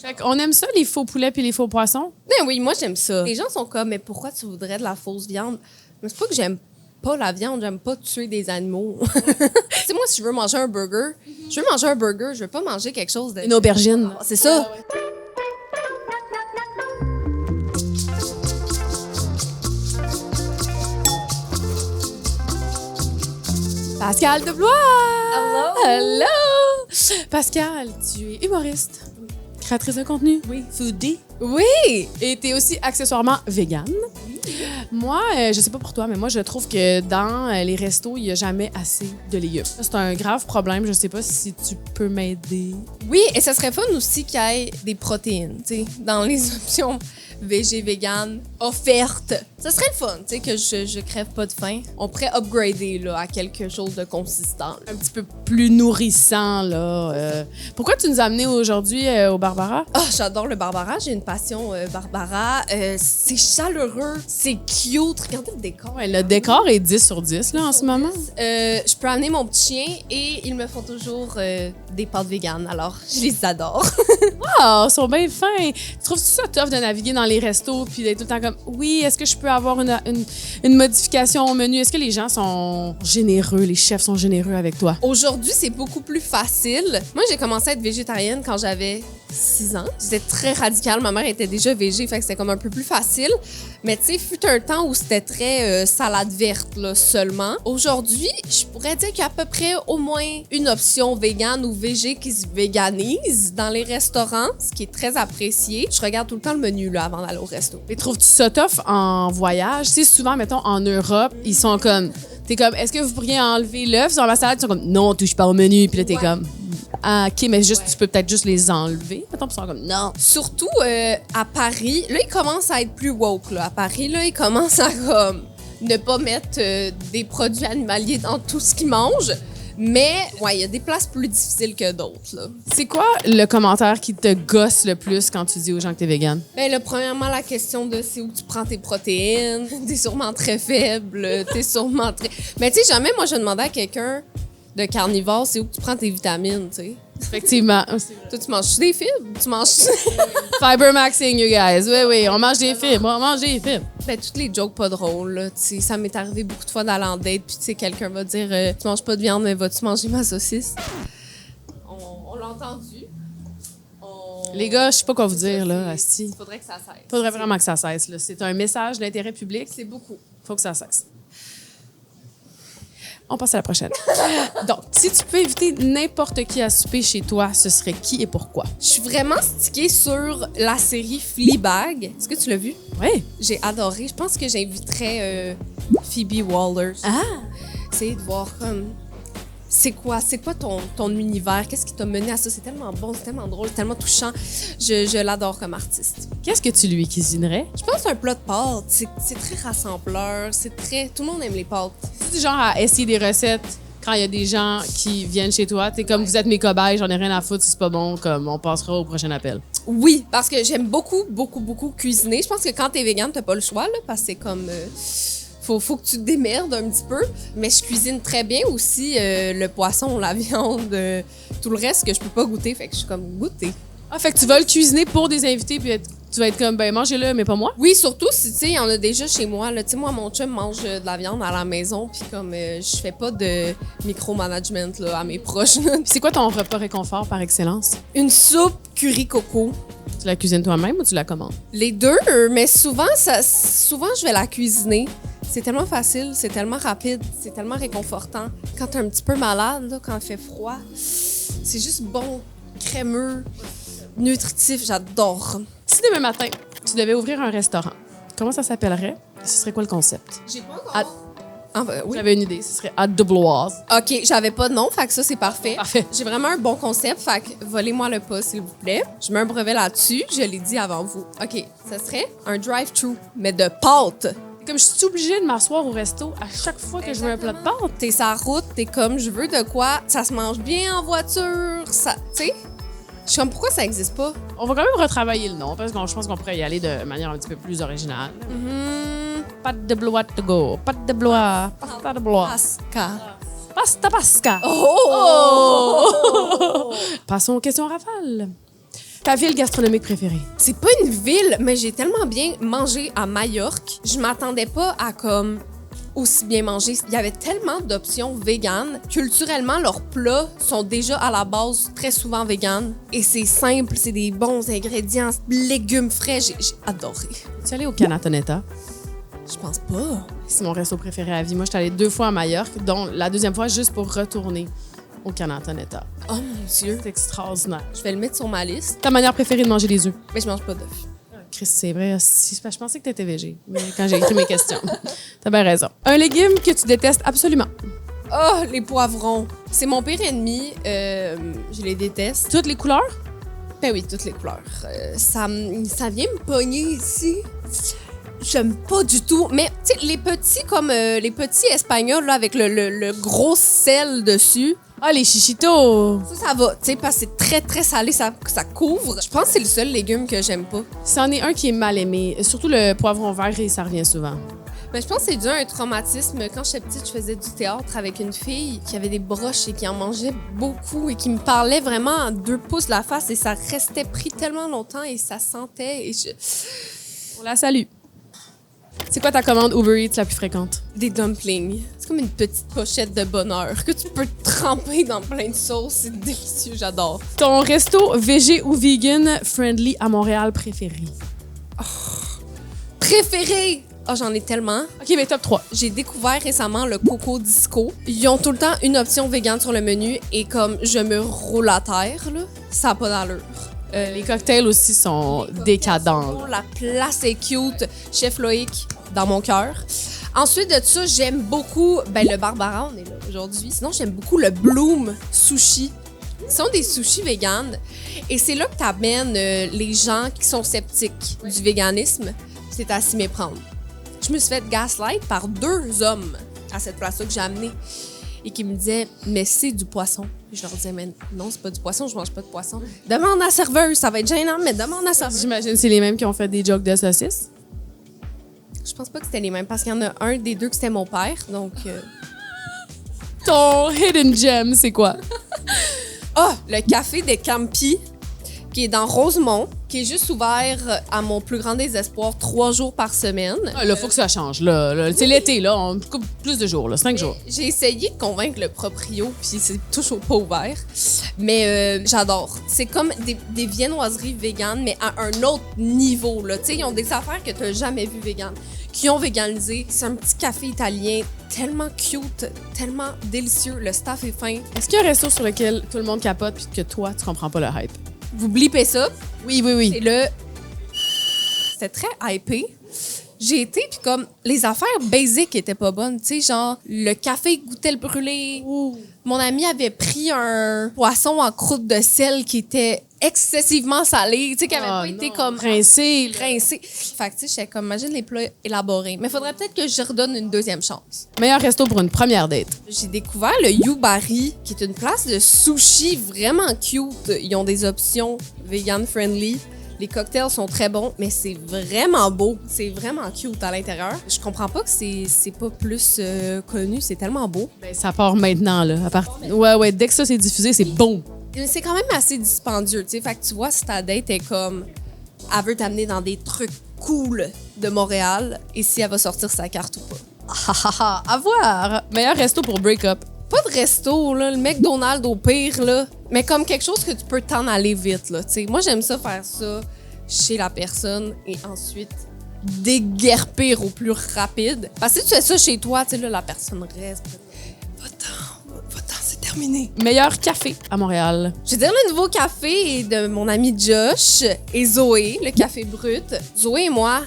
Fait qu'on aime ça, les faux poulets puis les faux poissons? Ben oui, moi, j'aime ça. Les gens sont comme, mais pourquoi tu voudrais de la fausse viande? Mais c'est pas que j'aime pas la viande, j'aime pas tuer des animaux. Tu sais, moi, si je veux manger un burger, je veux pas manger quelque chose de... Une aubergine. C'est ça. Pascal de Blois! Hello! Hello! Pascal, tu es humoriste, créatrice de contenu, foodie, Oui! et tu es aussi accessoirement végane. Moi, je sais pas pour toi, mais moi, je trouve que dans les restos, il n'y a jamais assez de légumes. Ça, c'est un grave problème. Je sais pas si tu peux m'aider. Oui, et ça serait fun aussi qu'il y ait des protéines, tu sais, dans les options végé, vegan offertes. Ça serait le fun, tu sais, que je crève pas de faim. On pourrait upgrader, là, à quelque chose de consistant. Un petit peu plus nourrissant, là. Pourquoi tu nous as amenés aujourd'hui au Barbara? Ah, j'adore le Barbara. J'ai une passion Barbara. C'est chaleureux, c'est cute. Regardez le décor. Ouais, le décor est 10 sur 10, là, en ce moment. Je peux amener mon petit chien et ils me font toujours des pâtes véganes. Alors, je les adore. Oh, ils sont bien fins. Trouves-tu ça tough de naviguer dans les restos puis d'être tout le temps comme oui, est-ce que je peux avoir une modification au menu? Est-ce que les gens sont généreux, les chefs sont généreux avec toi? Aujourd'hui, c'est beaucoup plus facile. Moi, j'ai commencé à être végétarienne quand j'avais 6 ans. C'était très radical. Ma mère était déjà végé, fait que c'était comme un peu plus facile. Mais tu sais, fut un temps où c'était très salade verte là, seulement. Aujourd'hui, je pourrais dire qu'il y a à peu près au moins une option végane ou végé qui se véganise dans les restaurants, ce qui est très apprécié. Je regarde tout le temps le menu là, avant d'aller au resto. Mais trouves-tu ça tough en voyage? Tu sais, souvent, mettons, en Europe, ils sont comme... T'es comme, est-ce que vous pourriez enlever l'œuf sur la salade? Ils sont comme, non, touche pas au menu. Puis là, t'es comme... Ah, OK, mais juste, tu peux peut-être juste les enlever. Mettons, puis ils sont comme, non. Surtout à Paris, là, ils commencent à être plus woke. Là. À Paris, là, ils commencent à comme, ne pas mettre des produits animaliers dans tout ce qu'ils mangent. Mais, ouais, il y a des places plus difficiles que d'autres. Là. C'est quoi le commentaire qui te gosse le plus quand tu dis aux gens que t'es végane? Ben, là, premièrement, la question de c'est où tu prends tes protéines. T'es sûrement très faible. T'es sûrement très... Mais tu sais, jamais, moi, je demandais à quelqu'un de carnivore, c'est où tu prends tes vitamines, tu sais. Effectivement. Toi, tu manges des fibres? Tu manges... Fiber maxing, you guys. Oui, oui, on mange des fibres. On mange des fibres. Ben, toutes les jokes pas drôles, là. Tu sais, ça m'est arrivé beaucoup de fois d'aller en date, puis tu sais, quelqu'un va dire tu manges pas de viande, mais vas-tu manger ma saucisse? On l'a entendu. Les gars, je sais pas quoi vous dire, là, asti. Il faudrait que ça cesse. Faudrait vraiment que ça cesse, là. C'est un message d'intérêt public. C'est beaucoup. Faut que ça cesse. On passe à la prochaine. Donc, si tu peux inviter n'importe qui à souper chez toi, ce serait qui et pourquoi? Je suis vraiment stickée sur la série Fleabag. Est-ce que tu l'as vu? Oui. J'ai adoré. Je pense que j'inviterais Phoebe Waller. Ah! Essayer de voir comme... C'est quoi ton univers? Qu'est-ce qui t'a mené à ça? C'est tellement bon, c'est tellement drôle, c'est tellement touchant. Je l'adore comme artiste. Qu'est-ce que tu lui cuisinerais? Je pense un plat de pâtes. C'est très rassembleur. C'est très... Tout le monde aime les pâtes. C'est du genre à essayer des recettes quand il y a des gens qui viennent chez toi. T'es comme, vous êtes mes cobayes, j'en ai rien à foutre si c'est pas bon, comme on passera au prochain appel. Oui, parce que j'aime beaucoup cuisiner. Je pense que quand t'es végane, t'as pas le choix, là, parce que c'est comme... Faut que tu te démerdes un petit peu. Mais je cuisine très bien aussi le poisson, la viande, tout le reste que je peux pas goûter. Fait que je suis comme goûter. Ah, fait que tu vas le cuisiner pour des invités, puis tu vas être comme, ben mangez-le, mais pas moi. Oui, surtout si, tu sais, il y en a déjà chez moi. Tu sais, moi, mon chum mange de la viande à la maison, puis comme je fais pas de micromanagement là, à mes proches. Puis c'est quoi ton repas réconfort par excellence? Une soupe curry coco. Tu la cuisines toi-même ou tu la commandes? Les deux, mais souvent je vais la cuisiner. C'est tellement facile, c'est tellement rapide, c'est tellement réconfortant. Quand t'es un petit peu malade, là, quand il fait froid, c'est juste bon, crémeux, nutritif, j'adore. Si demain matin, tu devais ouvrir un restaurant, comment ça s'appellerait? Ce serait quoi le concept? J'ai pas encore... oui. J'avais une idée, ce serait à de Bloise. OK, j'avais pas de nom, fait que ça, c'est parfait. Parfait. J'ai vraiment un bon concept, fait que volez-moi le pas, s'il vous plaît. Je mets un brevet là-dessus, je l'ai dit avant vous. OK, ça serait un drive-thru, mais de pâtes. Comme je suis obligée de m'asseoir au resto à chaque fois que je veux un plat de pâtes. T'es sur la route, t'es comme, je veux de quoi, ça se mange bien en voiture, ça, tu sais. Je suis comme, pourquoi ça existe pas? On va quand même retravailler le nom, parce que je pense qu'on pourrait y aller de manière un petit peu plus originale. Pâte de Blois to go. Pâte de Blois. Pasta de Blois. Pascal. Pasta Pasca. Oh! Passons aux questions rafales. Ta ville gastronomique préférée? C'est pas une ville, mais j'ai tellement bien mangé à Majorque. Je m'attendais pas à comme aussi bien manger. Il y avait tellement d'options véganes. Culturellement, leurs plats sont déjà à la base très souvent véganes. Et c'est simple, c'est des bons ingrédients, légumes frais. J'ai adoré. Tu es allée au Canatoneta? Je pense pas. C'est mon resto préféré à vie. Moi, je suis allée 2 fois à Majorque, dont la 2e fois juste pour retourner au Canatoneta. Oh mon Dieu. C'est extraordinaire. Je vais le mettre sur ma liste. Ta manière préférée de manger des œufs? Mais je mange pas d'œufs. Chris, c'est vrai. Je pensais que t'étais végé, mais quand j'ai écrit mes questions. T'as bien raison. Un légume que tu détestes absolument? Oh, les poivrons. C'est mon pire ennemi. Je les déteste. Toutes les couleurs? Ben oui, toutes les couleurs. Ça vient me pogner ici. J'aime pas du tout. Mais, tu sais, les petits espagnols, là, avec le gros sel dessus. Ah, les chichitos! Ça va, tu sais, parce que c'est très, très salé, ça couvre. Je pense que c'est le seul légume que j'aime pas. C'en est un qui est mal aimé. Surtout le poivron vert, et ça revient souvent. Mais je pense que c'est dû à un traumatisme. Quand j'étais petite, je faisais du théâtre avec une fille qui avait des broches et qui en mangeait beaucoup et qui me parlait vraiment à 2 pouces de la face et ça restait pris tellement longtemps et ça sentait. On la salue. C'est quoi ta commande Uber Eats la plus fréquente? Des dumplings. C'est comme une petite pochette de bonheur que tu peux tremper dans plein de sauces. C'est délicieux, j'adore. Ton resto végé ou vegan friendly à Montréal préféré? Préféré! Oh, j'en ai tellement. OK, mais top 3. J'ai découvert récemment le Coco Disco. Ils ont tout le temps une option végane sur le menu et comme je me roule à terre, là, ça n'a pas d'allure. Les cocktails aussi sont décadents. La place est cute. Chef Loïc, dans mon cœur. Ensuite de ça, j'aime beaucoup le Barbara, on est là aujourd'hui. Sinon, j'aime beaucoup le Bloom Sushi. Ce sont des sushis véganes. Et c'est là que tu amènes les gens qui sont sceptiques du véganisme. C'est à s'y méprendre. Je me suis fait gaslight par 2 hommes à cette place-là que j'ai amenée et qui me disaient « Mais c'est du poisson. » Je leur disais « Mais non, c'est pas du poisson, je mange pas de poisson. » Demande à la serveuse, ça va être gênant, mais demande à la serveuse. J'imagine que c'est les mêmes qui ont fait des jokes de saucisses. Je pense pas que c'était les mêmes parce qu'il y en a un des 2 que c'était mon père, donc... Ton hidden gem, c'est quoi? Le café des Campi, qui est dans Rosemont, qui est juste ouvert à mon plus grand désespoir 3 jours par semaine. Ah, là, faut que ça change. Là. C'est l'été, là. On coupe plus de jours, là. 5 jours. J'ai essayé de convaincre le proprio, puis c'est toujours pas ouvert. Mais j'adore. C'est comme des viennoiseries véganes, mais à un autre niveau, là. Tu sais, ils ont des affaires que t'as jamais vues véganes, qui ont véganisé. C'est un petit café italien tellement cute, tellement délicieux. Le staff est fin. Est-ce qu'il y a un resto sur lequel tout le monde capote puis que toi, tu comprends pas le hype? Vous blippez ça. Oui. C'était très hypé. J'ai été, puis comme, les affaires basiques étaient pas bonnes. Tu sais, genre, le café goûtait le brûlé. Ouh. Mon ami avait pris un poisson en croûte de sel qui était excessivement salé. Tu sais, qui avait pas été comme... rincé. rincé. Fait que, tu sais, j'étais comme, imagine les plats élaborés. Mais faudrait peut-être que je redonne une 2e chance. Meilleur resto pour une première date. J'ai découvert le Yubari, qui est une place de sushi vraiment cute. Ils ont des options vegan-friendly. Les cocktails sont très bons, mais c'est vraiment beau. C'est vraiment cute à l'intérieur. Je comprends pas que c'est pas plus connu. C'est tellement beau. Ben, ça part maintenant, là. Ouais, dès que ça c'est diffusé, c'est bon. C'est quand même assez dispendieux, tu sais. Fait que tu vois, si ta date est comme... Elle veut t'amener dans des trucs cool de Montréal, et si elle va sortir sa carte ou pas. À voir. Meilleur resto pour break-up. Pas de resto, là, le McDonald's au pire, là, mais comme quelque chose que tu peux t'en aller vite, là, tu sais. Moi, j'aime ça faire ça chez la personne et ensuite déguerpir au plus rapide. Parce que si tu fais ça chez toi, tu sais, là, la personne reste. Va-t'en, c'est terminé. Meilleur café à Montréal. Je vais dire le nouveau café de mon ami Josh et Zoé, le café brut. Zoé et moi,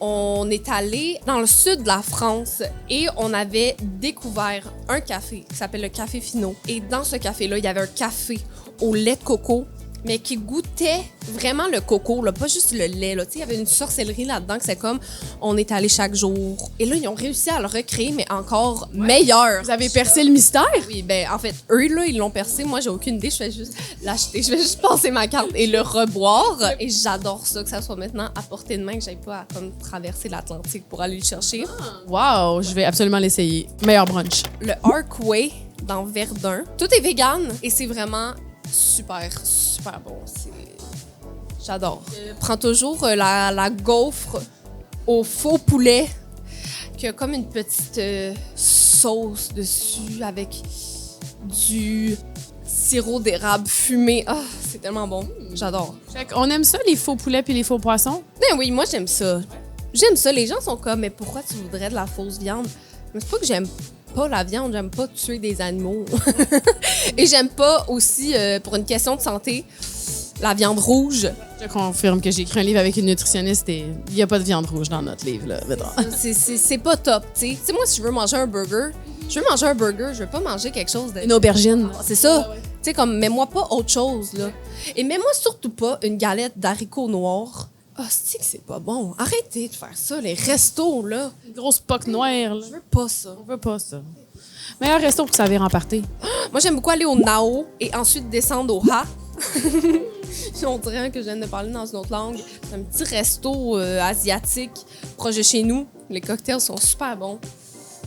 on est allés dans le sud de la France et on avait découvert un café qui s'appelle le Café Finot. Et dans ce café-là, il y avait un café au lait de coco, mais qui goûtait vraiment le coco, là, pas juste le lait. Là. Il y avait une sorcellerie là-dedans que c'est comme on est allé chaque jour. Et là, ils ont réussi à le recréer, mais encore meilleur. Vous avez percé le mystère? Oui, ben en fait, eux, là, ils l'ont percé. Moi, j'ai aucune idée. Je fais juste l'acheter. Je vais juste passer ma carte et le reboire. Et j'adore ça, que ça soit maintenant à portée de main, que j'aille pas à comme, traverser l'Atlantique pour aller le chercher. Wow, je vais absolument l'essayer. Meilleur brunch. Le Arkway dans Verdun. Tout est vegan et c'est vraiment super, super bon. J'adore. Je prends toujours la gaufre au faux poulet qui a comme une petite sauce dessus avec du sirop d'érable fumé. Ah, c'est tellement bon. J'adore. Fait qu'on aime ça, les faux poulets puis les faux poissons? Ben oui, moi, j'aime ça. J'aime ça. Les gens sont comme, mais pourquoi tu voudrais de la fausse viande? Mais c'est pas que j'aime pas la viande, j'aime pas tuer des animaux. Et j'aime pas aussi, pour une question de santé, la viande rouge. Je confirme que j'ai écrit un livre avec une nutritionniste et il n'y a pas de viande rouge dans notre livre. Là. C'est pas top, tu sais. Tu sais, moi, si je veux manger un burger, je veux pas manger quelque chose de... Une aubergine. C'est ça. Tu sais, comme, mets-moi pas autre chose, là. Et mets-moi surtout pas une galette d'haricots noirs. Ah, c'est que c'est pas bon. Arrêtez de faire ça, les restos, là. Une grosse poque noire. Là. Je veux pas ça. On veut pas ça. Meilleur resto pour que ça vire en party. Moi, j'aime beaucoup aller au Nao et ensuite descendre au Ha. On dirait que je viens de parler dans une autre langue. C'est un petit resto asiatique proche de chez nous. Les cocktails sont super bons.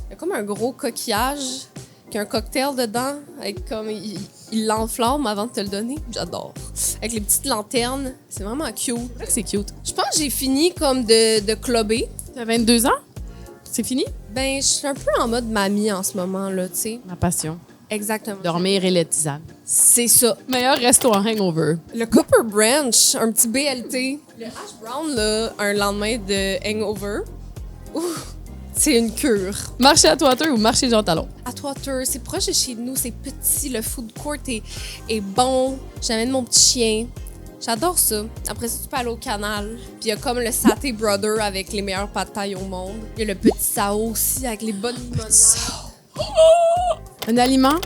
Il y a comme un gros coquillage qui a un cocktail dedans. Avec comme il l'enflamme avant de te le donner. J'adore. Avec les petites lanternes. C'est vraiment cute. C'est vrai que c'est cute. Je pense que j'ai fini comme de clubber. T'as 22 ans? C'est fini? Ben, je suis un peu en mode mamie en ce moment, là, tu sais. Ma passion. Exactement. Dormir et les tisanes. C'est ça. Meilleur resto en hangover. Le Copper Branch, un petit BLT. Le hash brown, là, un lendemain de hangover. Ouh, c'est une cure. Marcher à Twitter ou marcher Jean Talon? Atwater, c'est proche de chez nous, c'est petit. Le food court est bon. J'amène mon petit chien. J'adore ça. Après ça, tu peux aller au canal. Puis il y a comme le Saté Brother avec les meilleures pâtes taille au monde. Il y a le petit Sao aussi avec les bonnes limonades. Un aliment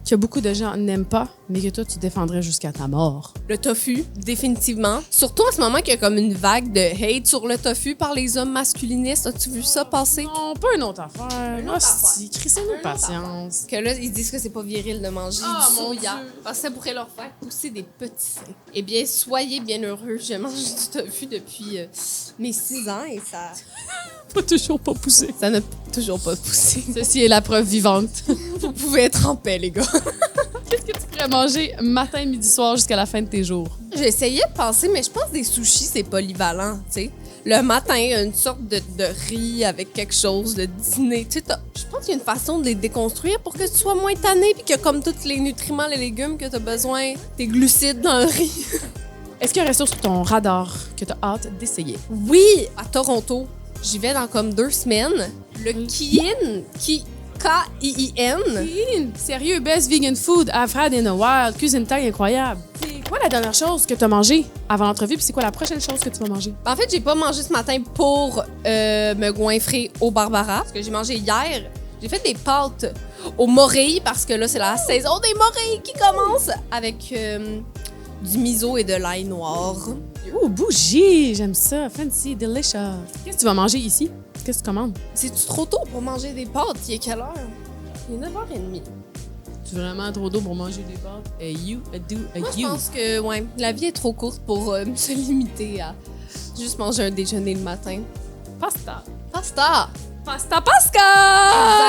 que beaucoup de gens n'aiment pas, mais que toi, tu défendrais jusqu'à ta mort. Le tofu, définitivement. Surtout en ce moment qu'il y a comme une vague de hate sur le tofu par les hommes masculinistes. As-tu vu ça passer? Non, pas une autre affaire. Une autre Hostie, crissez-nous patience. Que là, ils disent que c'est pas viril de manger Ah, du mon soya. Dieu. Parce que ça pourrait leur faire pousser des petits seins. Eh bien, soyez bien heureux. Je mange du tofu depuis mes 6 ans et Pas toujours pas poussé. ça n'a toujours pas poussé. Ceci est la preuve vivante. Vous pouvez être en paix, les gars. Qu'est-ce que tu pourrais manger matin, midi, soir jusqu'à la fin de tes jours? J'ai essayé de penser, mais je pense que des sushis, c'est polyvalent, tu sais. Le matin, une sorte de riz avec quelque chose, de dîner. Tu sais, je pense qu'il y a une façon de les déconstruire pour que tu sois moins tanné puis que comme tous les nutriments, les légumes que tu as besoin, tes glucides dans le riz. Est-ce qu'il y a un resto sur ton radar que tu as hâte d'essayer? Oui, à Toronto. J'y vais dans comme 2 semaines. Le Kiin, K-I-I-N. Sérieux, best vegan food I've had in a while. Cuisine taille incroyable. C'est quoi la dernière chose que tu as mangée avant l'entrevue? Puis c'est quoi la prochaine chose que tu vas manger? En fait, j'ai pas mangé ce matin pour me goinfrer au Barbara. Parce que j'ai mangé hier. J'ai fait des pâtes aux morilles parce que là, c'est la saison des morilles qui commence avec du miso et de l'ail noir. Ouh, bougie! J'aime ça. Fancy, delicious. Qu'est-ce que tu vas manger ici? Qu'est-ce que tu commandes? C'est-tu trop tôt pour manger des pâtes? Il est quelle heure? Il est 9h30. C'est vraiment trop tôt pour manger des pâtes. A you, a do, a Moi, je you. pense que ouais, la vie est trop courte pour se limiter à juste manger un déjeuner le matin. Pasta. Pasta! Pasta Pasca!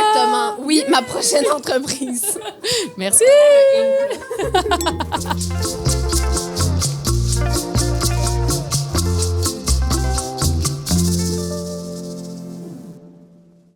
Exactement. Oui, ma prochaine entreprise. Merci!